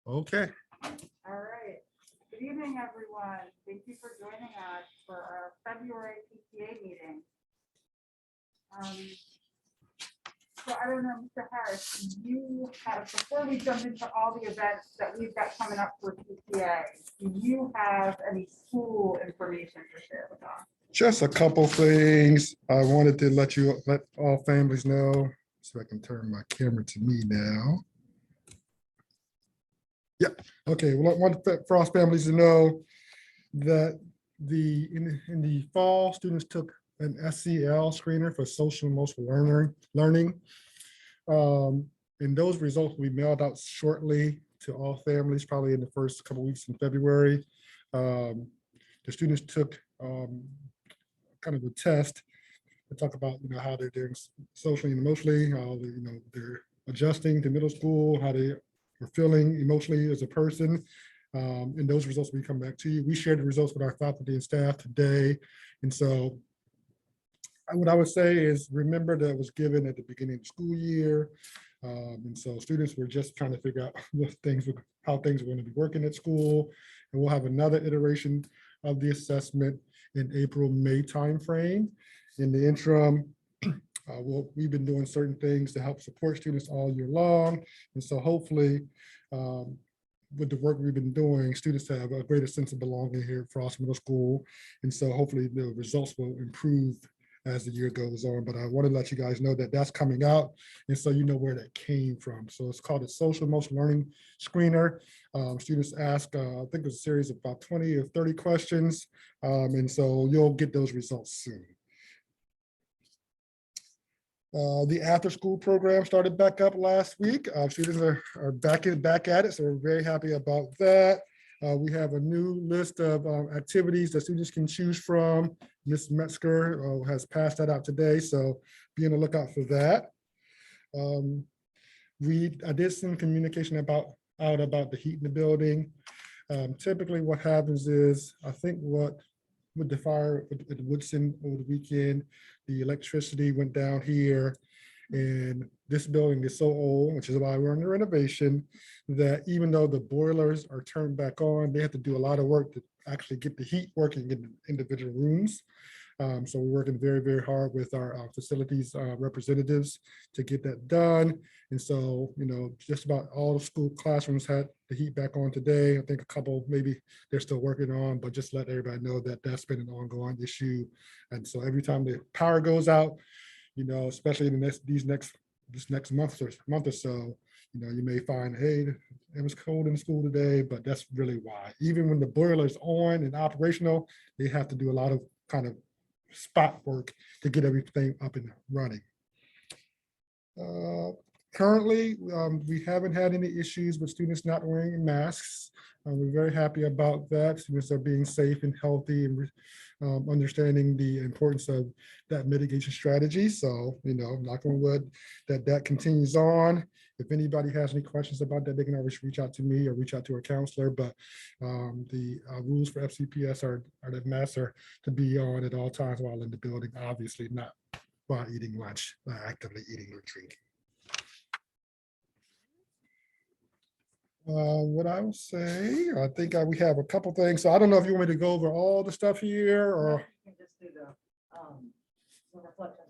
Okay. All right. Good evening, everyone. Thank you for joining us for our February PTA meeting. So I don't know, Mr. Harris, you have, before we jump into all the events that we've got coming up for PTA, do you have any school information to share with us? Just a couple things I wanted to let all families know. So I can turn my camera to me now. Yep. Okay. Well, I want for all families to know that in the fall, students took an SEL screener for social and emotional learning. And those results will be mailed out shortly to all families, probably in the first couple weeks in February. The students took kind of a test to talk about how they're doing socially and emotionally, how they're adjusting to middle school, how they are feeling emotionally as a person. And those results will come back to you. We shared the results with our faculty and staff today. And so what I would say is remember that it was given at the beginning of the school year. And so students were just trying to figure out how things were going to be working at school. And we'll have another iteration of the assessment in April-May timeframe. In the interim, we've been doing certain things to help support students all year long. And so hopefully, with the work we've been doing, students have a greater sense of belonging here at Frost Middle School. And so hopefully the results will improve as the year goes on. But I want to let you guys know that that's coming out. And so you know where that came from. So it's called a social emotional learning screener. Students ask, I think it's a series of about 20 or 30 questions. And so you'll get those results soon. The after school program started back up last week. Students are back at it, so we're very happy about that. We have a new list of activities that students can choose from. Ms. Metzger has passed that out today, so be on the lookout for that. I did send communication out about the heat in the building. Typically what happens is, I think with the fire at Woodson over the weekend, the electricity went down here, and this building is so old, which is why we're under renovation, that even though the boilers are turned back on, they have to do a lot of work to actually get the heat working in the individual rooms. So we're working very, very hard with our facilities representatives to get that done. And so, just about all the school classrooms had the heat back on today. I think a couple, maybe they're still working on, but just let everybody know that that's been an ongoing issue. And so every time the power goes out, especially in this next month or so, you may find, hey, it was cold in school today, but that's really why. Even when the boiler is on and operational, they have to do a lot of kind of spot work to get everything up and running. Currently, we haven't had any issues with students not wearing masks. We're very happy about that. Students are being safe and healthy and understanding the importance of that mitigation strategy. So, knock on wood, that continues on. If anybody has any questions about that, they can always reach out to me or reach out to a counselor. But the rules for FCPS are that masks are to be on at all times while in the building, obviously not while eating lunch, actively eating or drinking. What I would say, I think we have a couple things. So I don't know if you want me to go over all the stuff here or. You can just do the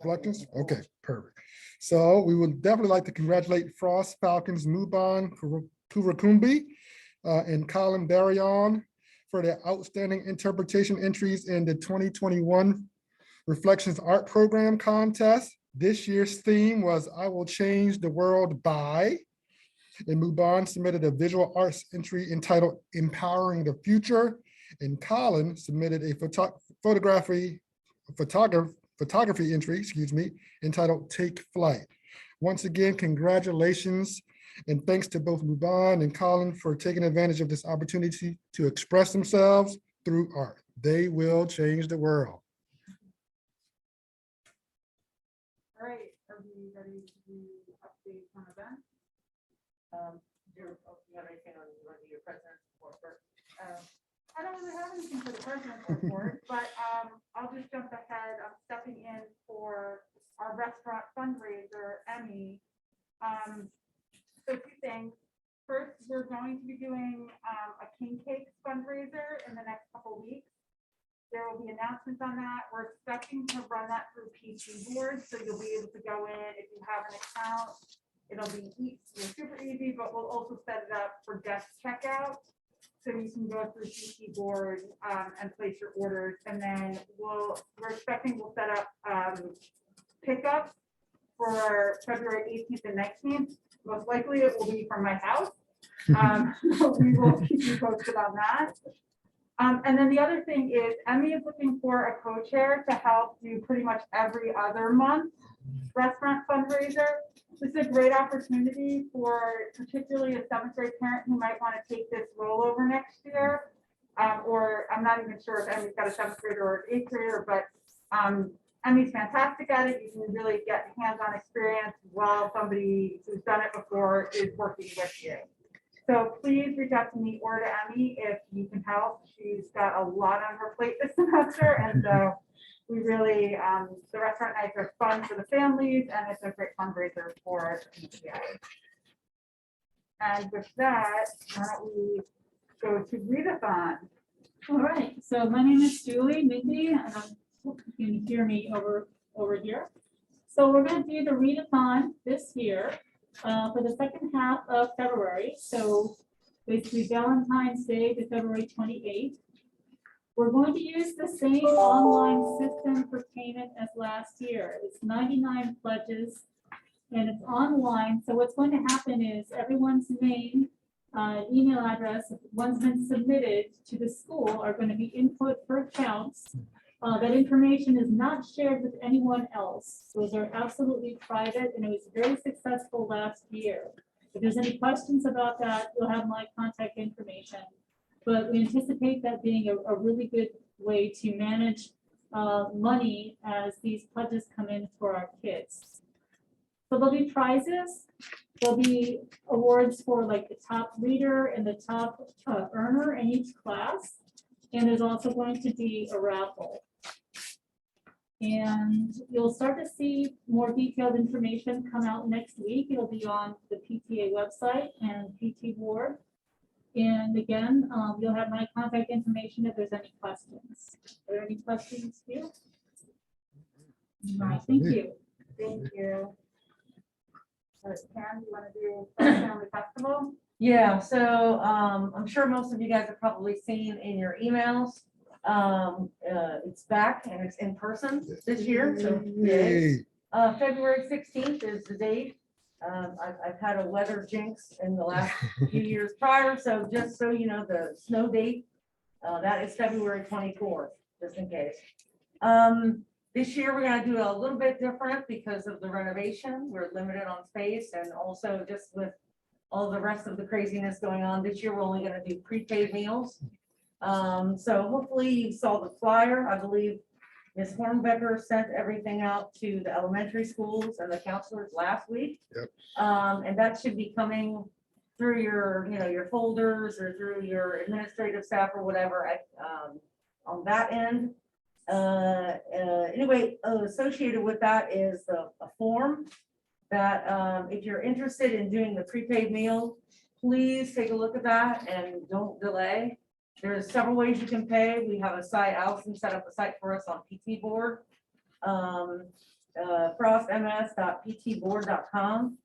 reflections. Okay, perfect. So we would definitely like to congratulate Frost Falcons Muban Kurakumbi and Colin Darion for their outstanding interpretation entries in the 2021 Reflections Art Program contest. This year's theme was I Will Change the World By. And Muban submitted a visual arts entry entitled Empowering the Future. And Colin submitted a photography entry, entitled Take Flight. Once again, congratulations and thanks to both Muban and Colin for taking advantage of this opportunity to express themselves through art. They will change the world. All right, are we ready to do updates on events? Do you have anything on your president's report first? I don't really have anything for the president's report, but I'll just jump ahead. I'm stepping in for our restaurant fundraiser, Emmy. So two things. First, we're going to be doing a king cakes fundraiser in the next couple weeks. There will be announcements on that. We're expecting to run that through PT board, so you'll be able to go in if you have an account. It'll be super easy, but we'll also set it up for guest checkout. So you can go through PT board and place your orders. And then we're expecting we'll set up pickup for February 18th and 19th. Most likely it will be from my house. But we will keep you posted on that. And then the other thing is Emmy is looking for a co-chair to help do pretty much every other month restaurant fundraiser. This is a great opportunity for particularly a 7th grade parent who might want to take this role over next year. Or I'm not even sure if Emmy's got a 7th grader or an 8th grader, but Emmy's fantastic at it. You can really get hands-on experience while somebody who's done it before is working with you. So please reach out to me or to Emmy if you can help. She's got a lot on her plate this semester, and so we really, the restaurant nights are fun for the families, and it's a great fundraiser for PTA. And with that, why don't we go to readathon? All right, so my name is Julie Mindy, and you can hear me over here. So we're going to do the readathon this year for the second half of February. So basically Valentine's Day to February 28th. We're going to use the same online system for payment as last year. It's 99 pledges and it's online. So what's going to happen is everyone's name, email address, one's been submitted to the school are going to be input for accounts. That information is not shared with anyone else. Those are absolutely private, and it was very successful last year. If there's any questions about that, you'll have my contact information. But we anticipate that being a really good way to manage money as these pledges come in for our kids. So there'll be prizes. There'll be awards for like the top reader and the top earner in each class. And there's also going to be a raffle. And you'll start to see more detailed information come out next week. It'll be on the PTA website and PT board. And again, you'll have my contact information if there's any questions. Are there any questions here? All right, thank you. Thank you. Pam, you want to do Family Festival? Yeah, so I'm sure most of you guys have probably seen in your emails. It's back and it's in person this year, so yay. February 16th is the date. I've had a weather jinx in the last few years prior, so just so you know, the snow date, that is February 24th, just in case. This year, we're gonna do a little bit different because of the renovation. We're limited on space, and also just with all the rest of the craziness going on this year, we're only gonna do prepaid meals. So hopefully you saw the flyer. I believe Ms. Hornbecker sent everything out to the elementary schools and the counselors last week. Yep. And that should be coming through your, your folders or through your administrative staff or whatever on that end. Anyway, associated with that is a form that if you're interested in doing the prepaid meal, please take a look at that and don't delay. There's several ways you can pay. We have a site. Allison set up a site for us on PT board, frostms.ptboard.com.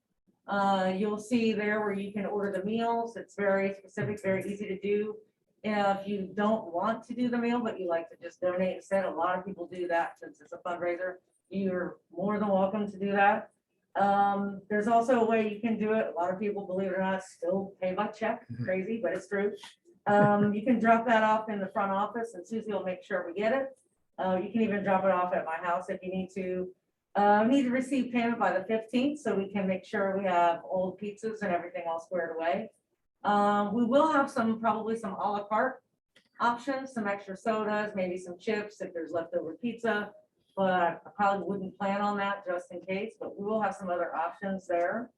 You'll see there where you can order the meals. It's very specific, very easy to do. If you don't want to do the meal, but you like to just donate instead, a lot of people do that since it's a fundraiser. You're more than welcome to do that. There's also a way you can do it. A lot of people, believe it or not, still pay by check. Crazy, but it's true. You can drop that off in the front office and Susie will make sure we get it. You can even drop it off at my house if you need to. We need to receive payment by the 15th so we can make sure we have all the pizzas and everything all squared away. We will have probably some a la carte options, some extra sodas, maybe some chips if there's leftover pizza, but I probably wouldn't plan on that just in case, but we will have some other options there.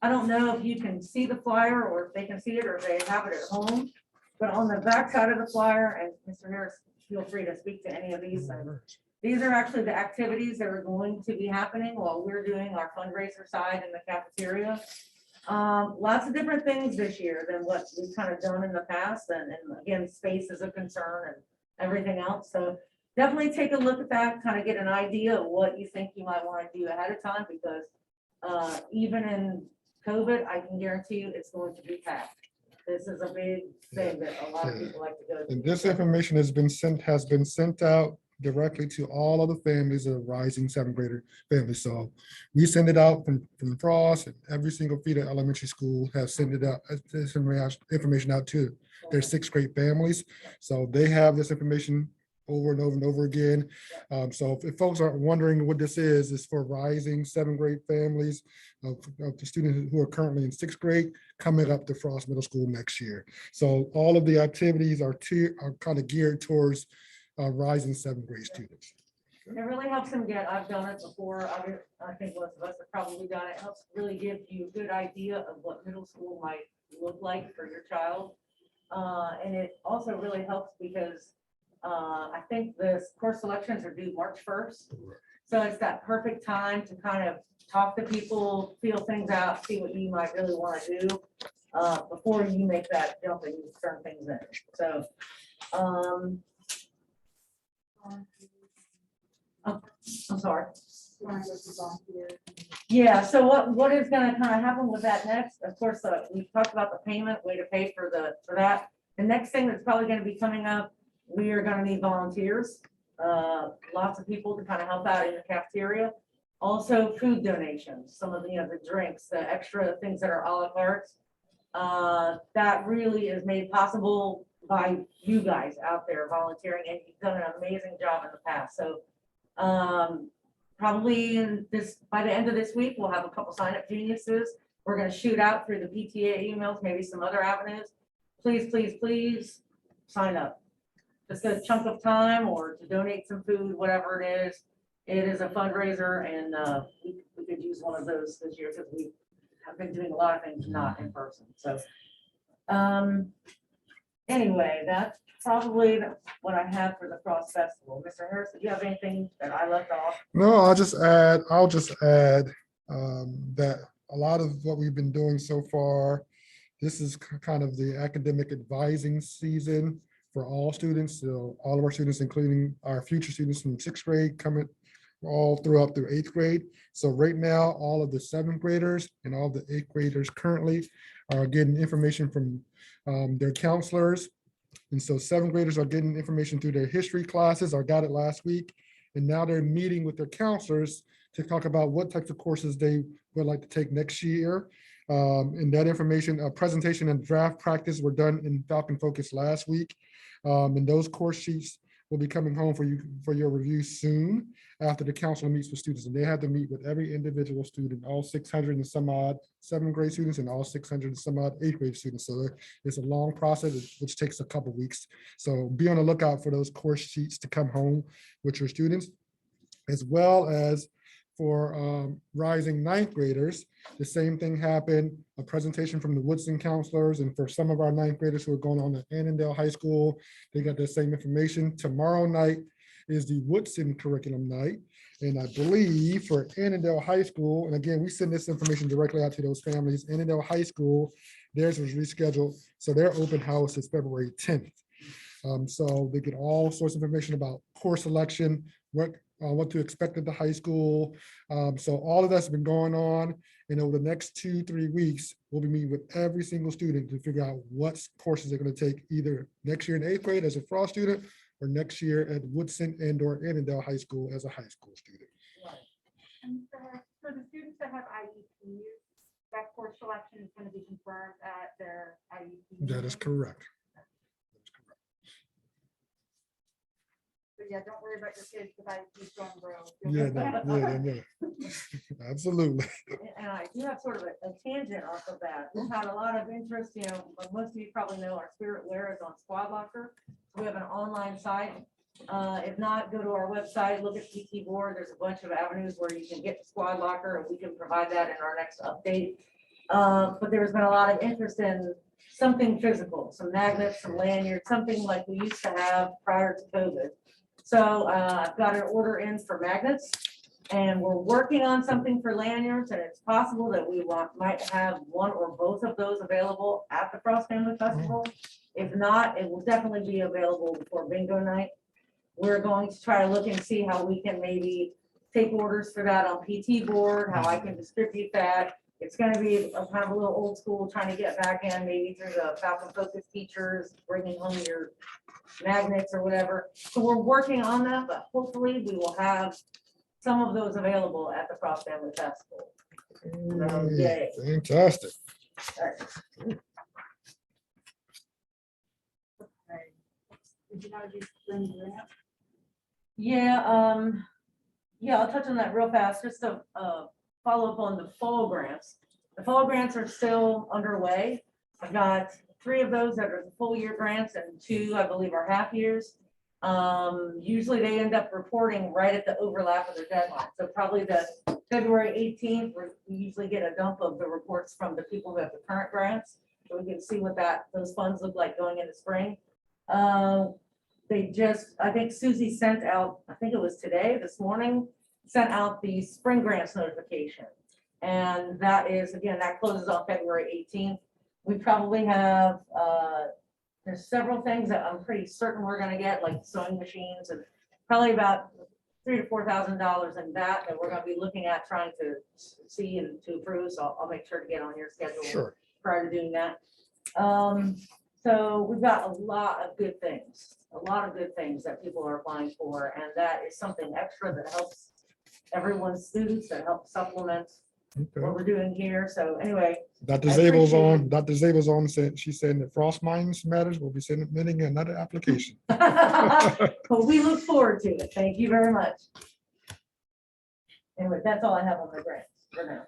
I don't know if you can see the flyer or if they can see it or if they have it at home, but on the back side of the flyer, and Mr. Harris, feel free to speak to any of these. These are actually the activities that are going to be happening while we're doing our fundraiser side in the cafeteria. Lots of different things this year than what we've kind of done in the past, and again, space is a concern and everything else, so definitely take a look at that, kind of get an idea of what you think you might want to do ahead of time, because even in COVID, I can guarantee you it's going to be packed. This is a big thing that a lot of people like to go And to. this information has been sent out directly to all of the families of rising seventh grader families. So we send it out from Frost, and every single feeder elementary school has sent it out, this information out to their sixth grade families. So they have this information over and over and over again. So if folks are wondering what this is, it's for rising seventh grade families of the students who are currently in sixth grade coming up to Frost Middle School next year. So all of the activities are kind of geared towards rising seventh grade students. It really helps them get, I've done it before, I think most of us have probably done it, helps really give you a good idea of what middle school might look like for your child. And it also really helps because I think the course selections are due March 1st. So it's that perfect time to kind of talk to people, feel things out, see what you might really want to do before you make that jump and you turn things in. So, I'm sorry. Yeah, so what is gonna kind of happen with that next? Of course, we talked about the payment, way to pay for that. The next thing that's probably gonna be coming up, we are gonna need volunteers. Lots of people to kind of help out in the cafeteria. Also food donations, some of the, the drinks, the extra things that are a la carte. That really is made possible by you guys out there volunteering, and you've done an amazing job in the past. So probably by the end of this week, we'll have a couple sign up geniuses. We're going to shoot out through the PTA emails, maybe some other avenues. Please sign up. Just a chunk of time or to donate some food, whatever it is. It is a fundraiser, and we could use one of those this year because we have been doing a lot of things not in person. So anyway, that's probably what I have for the Frost Festival. Mr. Harris, do you have anything that I left off? No, I'll just add that a lot of what we've been doing so far, this is kind of the academic advising season for all students. So all of our students, including our future students from sixth grade, coming all throughout through eighth grade. So right now, all of the seventh graders and all the eighth graders currently are getting information from their counselors. And so seventh graders are getting information through their history classes, or got it last week. And now they're meeting with their counselors to talk about what types of courses they would like to take next year. And that information, presentation and draft practice were done in Falcon Focus last week. And those course sheets will be coming home for your review soon after the counselor meets with students. And they have to meet with every individual student, all 600 and some odd seventh grade students and all 600 and some odd eighth grade students. So it's a long process, which takes a couple weeks. So be on the lookout for those course sheets to come home with your students, as well as for rising ninth graders. The same thing happened, a presentation from the Woodson counselors, and for some of our ninth graders who are going on to Annandale High School, they got the same information. Tomorrow night is the Woodson curriculum night. And I believe for Annandale High School, and again, we send this information directly out to those families, Annandale High School, theirs was rescheduled. So their open house is February 10th. So they get all sorts of information about course selection, what to expect at the high school. So all of that's been going on. And over the next 2-3 weeks, we'll be meeting with every single student to figure out what courses they're going to take either next year in eighth grade as a Frost student, or next year at Woodson and/or Annandale High School as a high school student. And for the students that have IEPs, that course selection is going to be confirmed at their IEP. That is correct. So yeah, don't worry about your kids with IEPs going rogue. Yeah, absolutely. And I do have sort of a tangent off of that. We've had a lot of interest, but most of you probably know our Spirit Wear is on Squad Locker. We have an online site. If not, go to our website, look at PT Board. There's a bunch of avenues where you can get the Squad Locker, and we can provide that in our next update. But there's been a lot of interest in something physical, some magnets, some lanyards, something like we used to have prior to COVID. So I've got an order in for magnets. And we're working on something for lanyards, and it's possible that we might have one or both of those available at the Frost Family Festival. If not, it will definitely be available before bingo night. We're going to try to look and see how we can maybe take orders for that on PT board, how I can distribute that. It's gonna be a kind of a little old school, trying to get back in, maybe through the Falcon Focus teachers, bringing home your magnets or whatever. So we're working on that, but hopefully we will have some of those available at the Frost Family Festival. Yay. Fantastic. Okay. Did you know these spring grants? Yeah, yeah, I'll touch on that real fast, just to follow up on the fall grants. The fall grants are still underway. I've got 3 of those that are full year grants and 2, I believe, are half years. Usually they end up reporting right at the overlap of their deadline. So probably the February 18th, we usually get a dump of the reports from the people who have the current grants. So we can see what those funds look like going into spring. They just, I think Susie sent out, I think it was today, this morning, sent out the spring grants notification. And that is, again, that closes on February 18th. We probably have, there's several things that I'm pretty certain we're gonna get, like sewing machines, and probably about $3,000 to $4,000 in that we're gonna be looking at trying to see and to approve. So I'll make sure to get on your schedule Sure. prior to doing that. So we've got a lot of good things that people are applying for, and that is something extra that helps everyone's students, that helps supplement what Okay. we're doing here. So anyway, Dr. I Zabel's appreciate on. Dr. Zabel's on. She's saying that Frost Mines Matters will be submitting another application. but we look forward to it. Thank you very much. Anyway, that's all I have on my grants for now.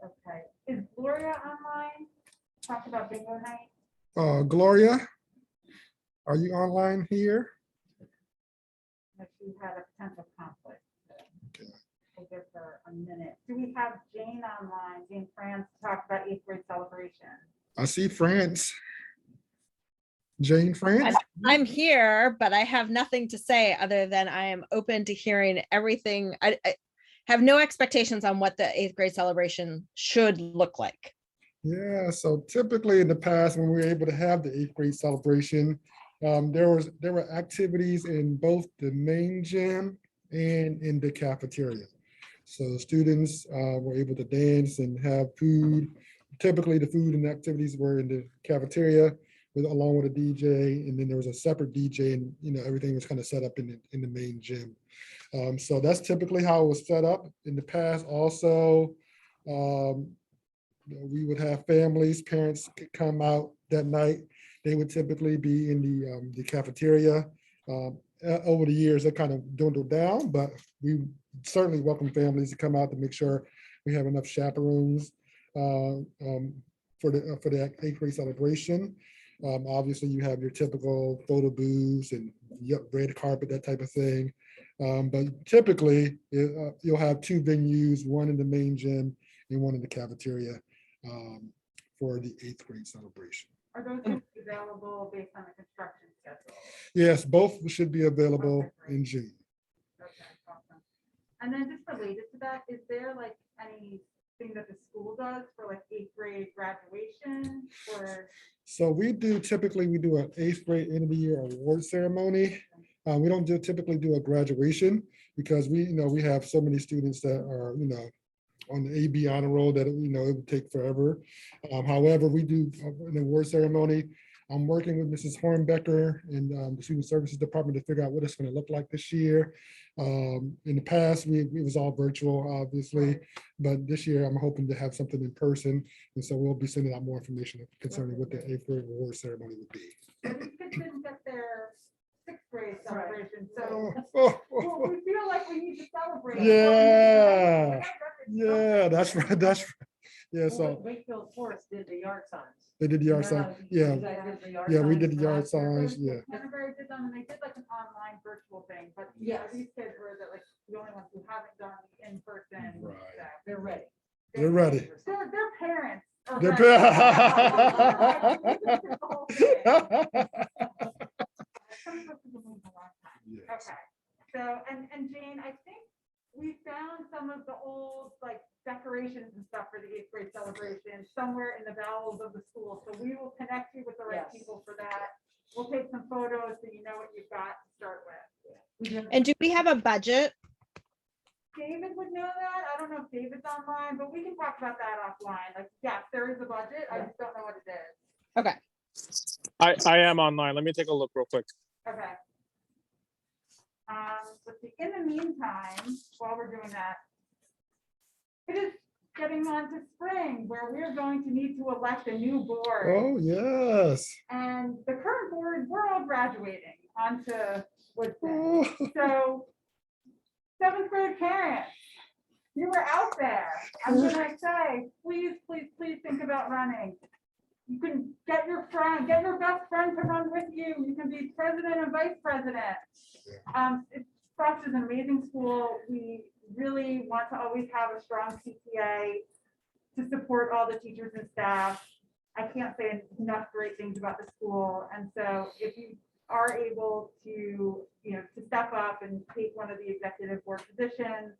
Okay. Is Gloria online? Talk about bingo night. Gloria, are you online here? If you had a potential conflict. Okay. We'll give her a minute. Do we have Jane online, Jane France, to talk about 8th grade celebration? I see France. Jane France? I'm here, but I have nothing to say other than I am open to hearing everything. I have no expectations on what the 8th grade celebration should look like. Yeah, so typically in the past, when we were able to have the 8th grade celebration, there were activities in both the main gym and in the cafeteria. So students were able to dance and have food. Typically, the food and activities were in the cafeteria along with a DJ, and then there was a separate DJ, and everything was kind of set up in the main gym. So that's typically how it was set up in the past. Also, we would have families, parents could come out that night. They would typically be in the cafeteria. Over the years, that kind of dwindled down, but we certainly welcome families to come out to make sure we have enough chaperones for the 8th grade celebration. Obviously, you have your typical photo booths and red carpet, that type of thing. But typically, you'll have 2 venues, one in the main gym and one in the cafeteria for the 8th grade celebration. Are those gonna be available based on the construction schedule? Yes, both should be available Okay, great. in June. Okay, awesome. And then just related to that, is there like anything that the school does for like 8th grade graduation or? So we do an 8th grade end of the year award ceremony. We don't typically do a graduation because we have so many students that are, on the AB honor roll that, it would take forever. However, we do an award ceremony. I'm working with Mrs. Hornbecker and the Student Services Department to figure out what it's going to look like this year. In the past, it was all virtual, obviously, but this year I'm hoping to have something in person. And so we'll be sending out more information concerning what the 8th grade award ceremony would be. And these kids didn't get their 6th grade celebration, so Oh, well, we feel like we need to celebrate. Yeah. yeah, that's right. That's right. Yeah, so Wakefield Forest did the yard signs. they did the yard sign. Yeah, You guys did the yard yeah, we signs did the yard last year. signs. Yeah. Canterbury did them, and they did like an online virtual thing, but Yes. these kids were the only ones who haven't done the in-person. Right. stuff. They're ready. They're ready. Their parents. are They're ready. The whole thing. Some of us have been waiting a long time. Yes. Okay, so, and Jane, I think we found some somewhere in the bowels of the school. So we will connect you with the right Yes. people for that. We'll take some photos so you know what you've got to start with. And do we have a budget? David would know that. I don't know if David's online, but we can talk about that offline. Like, yes, there is a budget. I just don't know what it is. Okay. I am online. Let me take a look real quick. Okay. Let's see, in the meantime, while we're doing that, it is getting on to spring where we're going to need to elect a new board. Oh, yes. And the current board, we're all graduating onto Woodson. Oh, So, seventh grade parents, you were out there. I'm gonna say, please, please, please think about running. You can get your friend, get your best friend to run with you. You can be president and vice president. Frost is an amazing school. We really want to always have a strong PTA to support all the teachers and staff. I can't say enough great things about the school. And so if you are able to, to step up and take one of the executive board positions,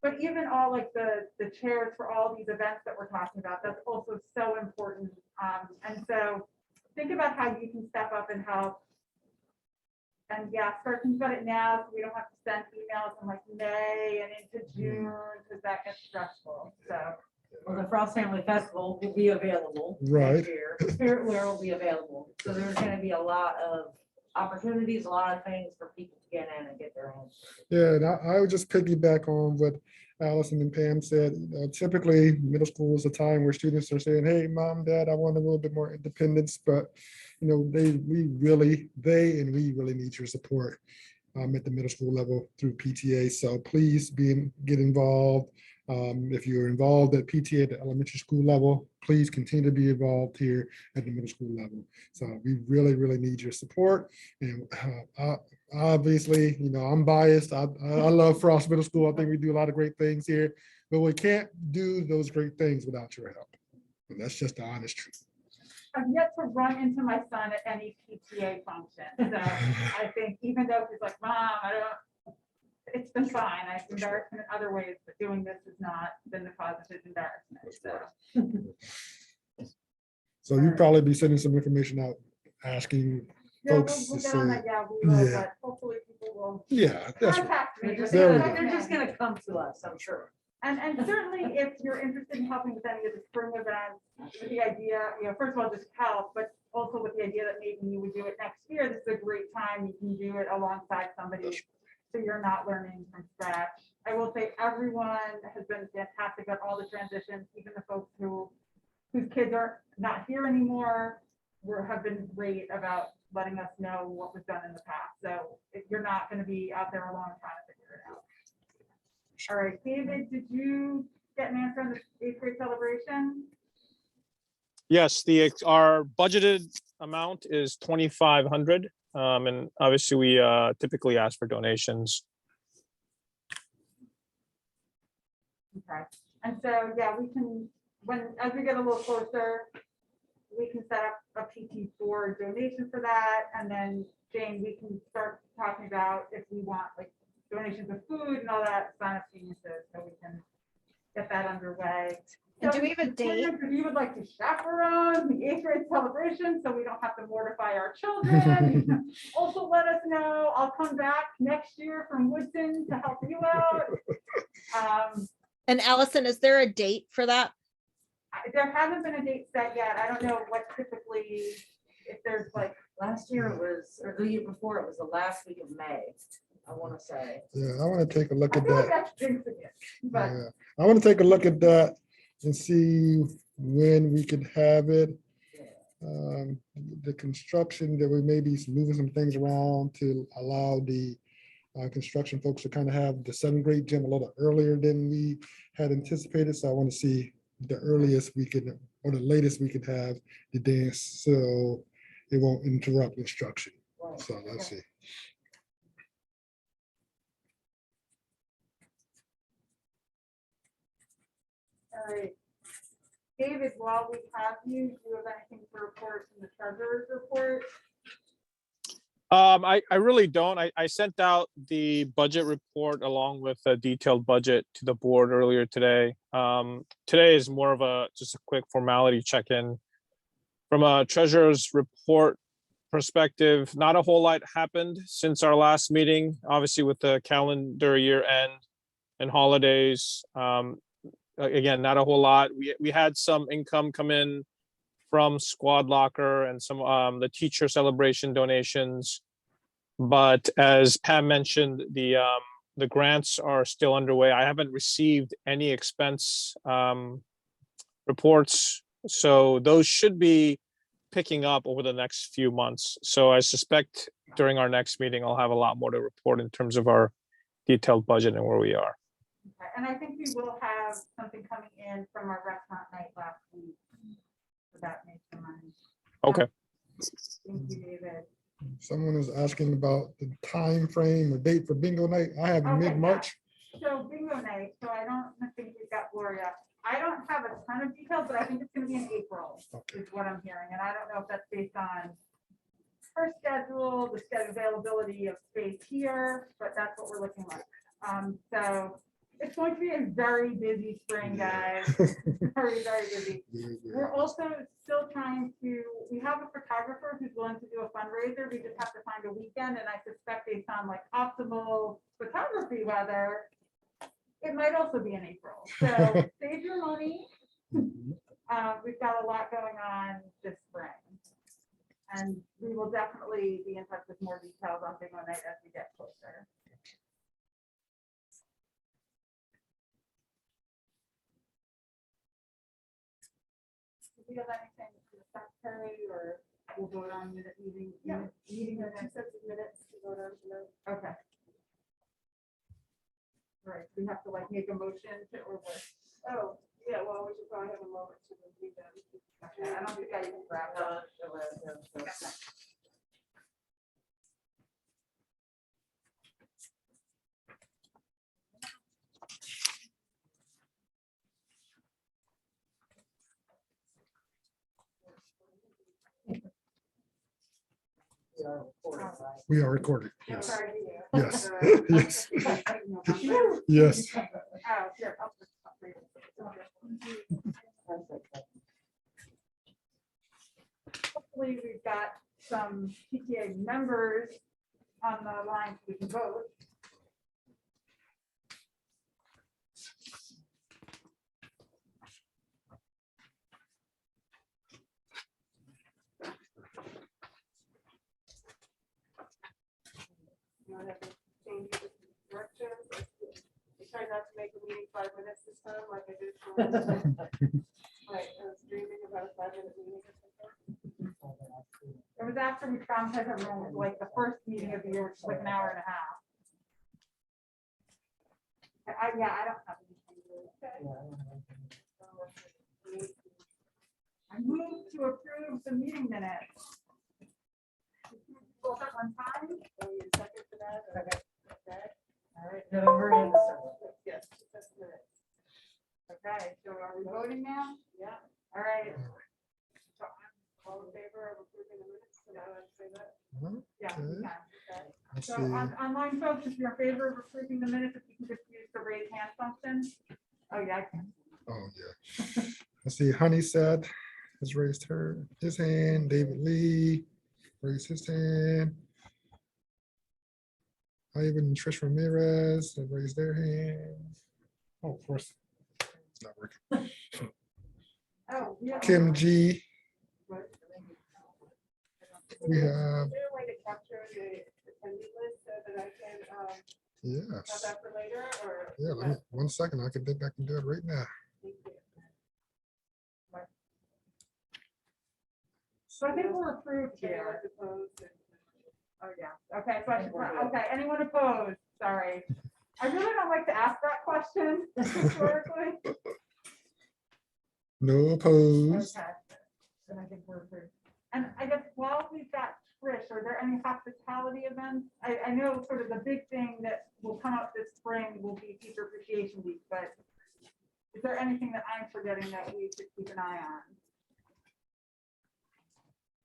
but even all like the chairs for all these events that we're talking about, that's also so important. And so think about how you can step up and help. And yeah, start thinking about it now, so we don't have to send emails in like May and into June, because that gets stressful. So. Well, the Frost Family Festival will be available Right. next year. Spirit Wear will be available. So there's gonna be a lot of opportunities, a lot of things for people to get in and get their own. yeah, and I would just piggyback on what Allison and Pam said. Typically, middle school is a time where students are saying, hey, mom, dad, I want a little bit more independence, but we really need your support at the middle school level through PTA. So please get involved. If you're involved at PTA at the elementary school level, please continue to be involved here at the middle school level. So we really, really need your support. And obviously, I'm biased. I love Frost Middle School. I think we do a lot of great things here, but we can't do those great things without your help. And that's just the honest truth. I've yet to run into my son at any PTA function. So I think even though he's like, Mom, it's been fine. I've embarrassed him in other ways, but doing this has not been the cause of his embarrassment. So you'll probably be sending some information out, asking Yeah, folks we'll to get on say, that. Yeah, we will, yeah. but hopefully people will yeah, that's right. contact me. There we go. They're just gonna come to us, I'm sure. And certainly if you're interested in helping with any of the spring events, with the idea, first of all, just help, but also with the idea that maybe you would do it next year, this is a great time. You can do it alongside somebody, so you're not learning from scratch. I will say everyone has been fantastic at all the transitions, even the folks whose kids are not here anymore have been great about letting us know what was done in the past. So if you're not going to be out there alone trying to figure it out. All right, David, did you get an answer on the 8th grade celebration? Yes, our budgeted amount is 2,500. And obviously we typically ask for donations. Okay, and so, yeah, we can, as we get a little closer, we can set up a PT4 donation for that. And then Jane, we can start talking about if we want like donations of food and all that, sign up geniuses, so we can get that underway. And So, do we have a date? If you would like to chaperone the 8th grade celebration, so we don't have to mortify our children, also let us know. I'll come back next year from Woodson to help you out. And Allison, is there a date for that? There hasn't been a date set yet. I don't know what typically, if there's like. Last year it was, or the year before, it was the last week of May, I want to say. Yeah, I want to take a look I at feel like that. that's jinxing it, but Yeah, I want to take a look at that and see when we could have it. The construction that we may be moving some things around to allow the construction folks to kind of have the 7th grade gym a little earlier than we had anticipated. So I want to see the earliest we could, or the latest we could have the dance, so it won't interrupt instruction. Right. So let's see. all right. David, while we have you, do you have anything to report from the treasurer's report? I really don't. I sent out the budget report along with a detailed budget to the board earlier today. Today is more of just a quick formality check-in. From a treasurer's report perspective, not a whole lot happened since our last meeting, obviously with the calendar year end and holidays. Again, not a whole lot. We had some income come in from Squad Locker and some the teacher celebration donations. But as Pam mentioned, the grants are still underway. I haven't received any expense reports, so those should be picking up over the next few months. So I suspect during our next meeting, I'll have a lot more to report in terms of our detailed budget and where we are. Okay, and I think we will have something coming in from our restaurant night last week. So that makes the money. Okay. Thank you, David. Someone is asking about the time frame or date for bingo night. I have Okay, mid-March. So bingo night, so I don't think we've got Gloria. I don't have a ton of details, but I think it's gonna be in April, is what I'm hearing, and I don't know if that's based on her schedule, the schedule availability of space here, but that's what we're looking like. So it's going to be a very busy spring, guys. Very, very busy. We're also still trying to, we have a photographer who's willing to do a fundraiser. We just have to find a weekend, and I suspect based on like optimal photography weather, it might also be in April. So save your money. We've got a lot going on this spring. And we will definitely be in touch with more details on bingo night as we get closer. Do you have anything to the secretary, or we'll vote on minute meeting? Yeah. Meeting the next set of minutes to vote on tonight. Okay. Right, we have to like make a motion to, or what? Oh, yeah, well, we should probably have a moment to review them. Okay, I don't think I even grabbed that. Okay. We are recording. Yes. Sorry. Yes. Yes. Yes. Oh, here, I'll just update it. Hopefully, we've got some PTA members on the line so we can vote. Try not to make a meeting 5 minutes this time, like I did. Like, I was dreaming about a 5-minute meeting or something. It was after we found everyone, like the first meeting of the year, which was like an hour and a half. Yeah, I don't have anything. I move to approve the meeting minutes. Both at one time? So you second for that, or okay? All right. November and December. Yes, just minutes. Okay, so are we voting now? Yeah, All right. So all in favor of approving the minutes, so now I'd say that. yeah, we can. Okay. Let's So see. online folks, if you're in favor of approving the minutes, if you can just use the raise hand function. Oh, yeah, I can. Oh, yeah. Let's see. Honey said has raised his hand. David Lee raised his hand. Ivan and Trish Ramirez have raised their hands. Oh, of course. It's not working. Oh, yeah. Kim G. We have, Is there a way to capture the attendee list so that I can have yes. that for later, or? Yeah, let me, 1 second. I can do it right now. Thank you. So I think we're approved here. Oh, yeah. Okay, so I should, okay, anyone opposed? Sorry. I really don't like to ask that question historically. No opposed. Okay. Then I think we're approved. And I guess while we've got Trish, are there any hospitality events? I know sort of the big thing that will come up this spring will be Teacher Appreciation Week, but is there anything that I'm forgetting that we should keep an eye on?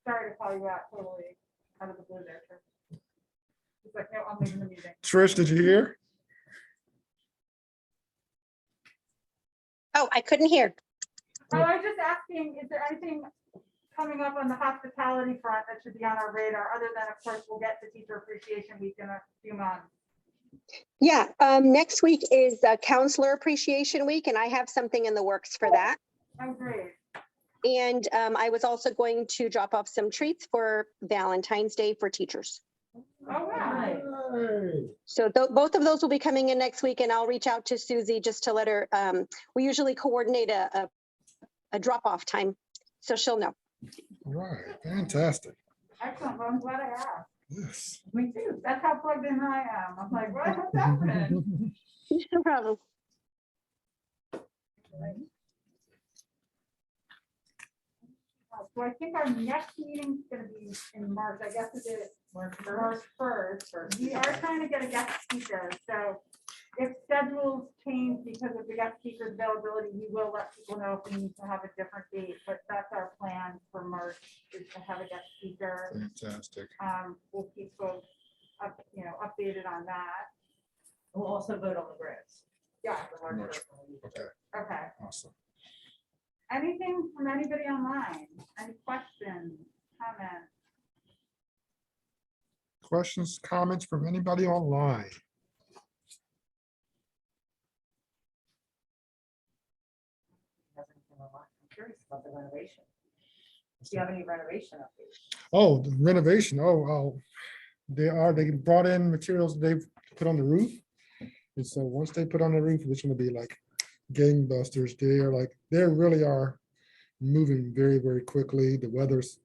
Sorry to call you out totally out of the blue there, Trish. He's like, no, I'm leaving the meeting. Trish, did you hear? Oh, I couldn't hear. Oh, I was just asking, is there anything coming up on the hospitality front that should be on our radar, other than, of course, we'll get to Teacher Appreciation Week in a few months? Yeah, next week is Counselor Appreciation Week, and I have something in the works for that. Oh, great. And I was also going to drop off some treats for Valentine's Day for teachers. Oh, wow. Right. Hey. So both of those will be coming in next week, and I'll reach out to Susie just to let her, we usually coordinate a drop-off time, so she'll know. All right, fantastic. Excellent. Well, I'm glad I asked. Yes. Me too. That's how plugged in I am. I'm like, what's happening? No problem. So I think our next meeting is gonna be in March. I guess it is March 1st. We are trying to get a guest speaker, so if schedules change because of the guest speaker's availability, we will let people know if we need to have a different date, but that's our plan for March, is to have a guest speaker. Fantastic. We'll keep folks up, updated on that. We'll also vote on the grants. Yeah, March. Okay, okay. awesome. Anything from anybody online? Any questions, comments? Questions, comments from anybody online? I'm curious about the renovation. Do you have any renovation updates? Oh, the renovation. Oh, they brought in materials they've put on the roof. And so once they put on the roof, it's gonna be like gangbusters. They really are moving very, very quickly. The weather's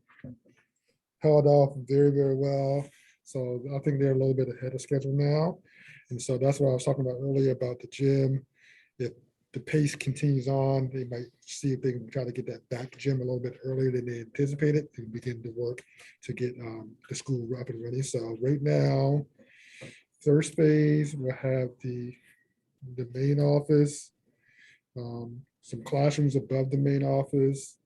held off very, very well. So I think they're a little bit ahead of schedule now. And so that's what I was talking about earlier about the gym. If the pace continues on, they might see if they can try to get that back to gym a little bit earlier than they anticipated and begin to work to get the school up and running. So right now, first phase, we'll have the main office, some classrooms above the main office,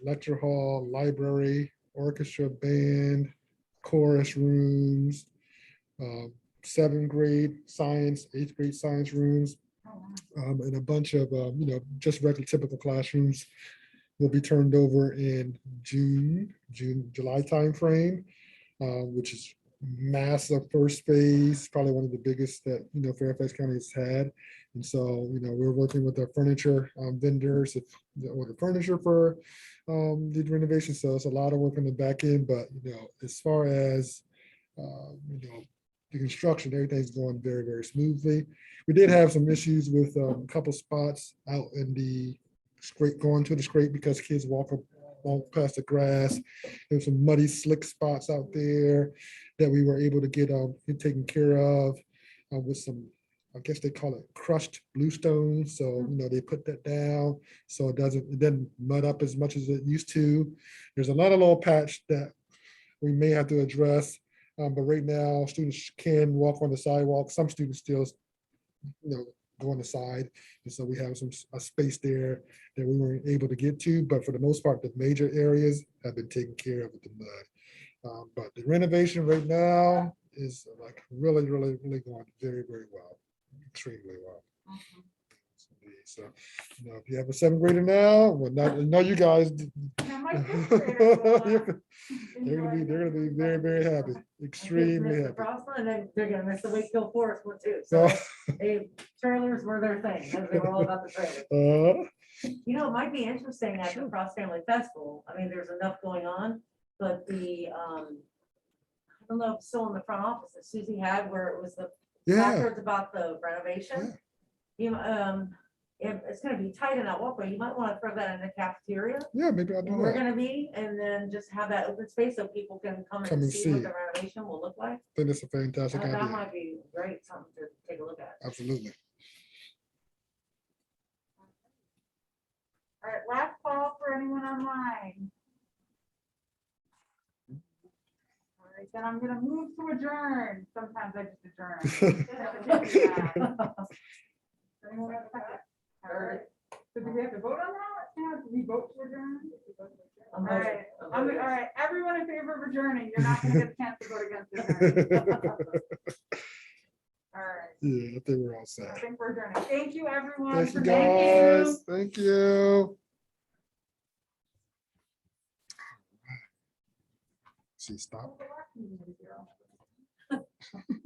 lecture hall, library, orchestra, band, chorus rooms, 7th grade science, 8th grade science rooms, and a bunch of, just regular typical classrooms will be turned over in July timeframe, which is massive first phase, probably one of the biggest that, Fairfax County has had. And so, we're working with our furniture vendors to order furniture for the renovation. So it's a lot of work on the back end, but, as far as, the construction, everything's going very, very smoothly. We did have some issues with a couple spots out in the scrape, going to the scrape because kids walk past the grass. There's some muddy, slick spots out there that we were able to get taken care of with some, I guess they call it crushed bluestone. So, they put that down so it doesn't mud up as much as it used to. There's a lot of little patch that we may have to address. But right now, students can walk on the sidewalk. Some students still, go on the side. And so we have a space there that we weren't able to get to. But for the most part, the major areas have been taken care of with the mud. But the renovation right now is like really, really, really going very, very well, extremely well. So, if you have a 7th grader now, well, not you guys. Now, my 5th grader They're gonna be very, very happy, extremely happy. And then they're gonna miss the Wakefield Forest one too. So, So trailers were their thing. They were all about the trailers. It might be interesting at the Cross Family Festival. I mean, there's enough going on, but I don't know if it's still in the front office that Susie had where it was the placards about the renovation. If it's gonna be tight in that walkway, you might want to throw that in the cafeteria. yeah, maybe I'll do Where we're that. gonna be, and then just have that open space so people can come and see what the renovation will look like. I think that's a fantastic That idea. might be great, something to take a look at. Absolutely. All right, last call for anyone online. All right, then I'm gonna move to adjourn. Sometimes I just adjourn. Anyone have a second? All right, so do we have to vote on that? now? Do we vote to adjourn? I'm All voting. right, I'm all voting. right, everyone in favor of adjourning, you're not gonna get a chance to vote against adjourning. All right, Yeah, I think we're all I set. think we're adjourning. Thank you, everyone. Thank for you, joining. guys. Thank you. See, stop. Thank you.